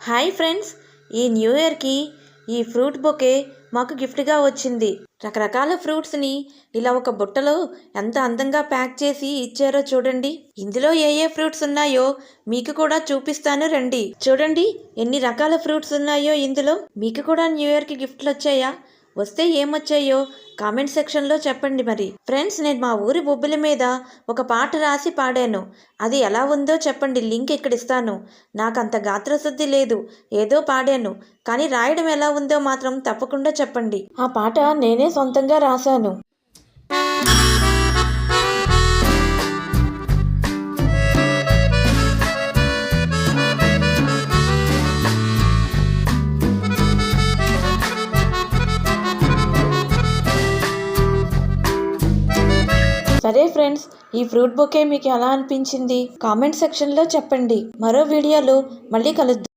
Hi friends, ఈ new ఇయర్కి ఈ ఫ్రూట్ బొకే మాకు గిఫ్ట్గా వచ్చింది. రకరకాల ఫ్రూట్స్ని ఇలా ఒక బుట్టలో ఎంత అందంగా ప్యాక్ చేసి ఇచ్చారో చూడండి. ఇందులో ఏ ఏ ఫ్రూట్స్ ఉన్నాయో మీకు కూడా చూపిస్తాను రండి. చూడండి ఎన్ని రకాల ఫ్రూట్స్ ఉన్నాయో ఇందులో. మీకు కూడా న్యూ ఇయర్కి గిఫ్ట్లు వచ్చాయా? వస్తే ఏమొచ్చాయో కామెంట్ సెక్షన్లో చెప్పండి. మరి ఫ్రెండ్స్, నేను మా ఊరి బొబ్బిలి మీద ఒక పాట రాసి పాడాను. అది ఎలా ఉందో చెప్పండి, లింక్ ఇక్కడ ఇస్తాను. నాకు అంత గాత్రశుద్ధి లేదు, ఏదో పాడాను, కానీ రాయడం ఎలా ఉందో మాత్రం తప్పకుండా చెప్పండి. ఆ పాట నేనే సొంతంగా రాశాను. సరే ఫ్రెండ్స్, ఈ ఫ్రూట్ బొకే మీకు ఎలా అనిపించింది కామెంట్ సెక్షన్లో చెప్పండి. మరో వీడియోలో మళ్ళీ కలుద్దాం.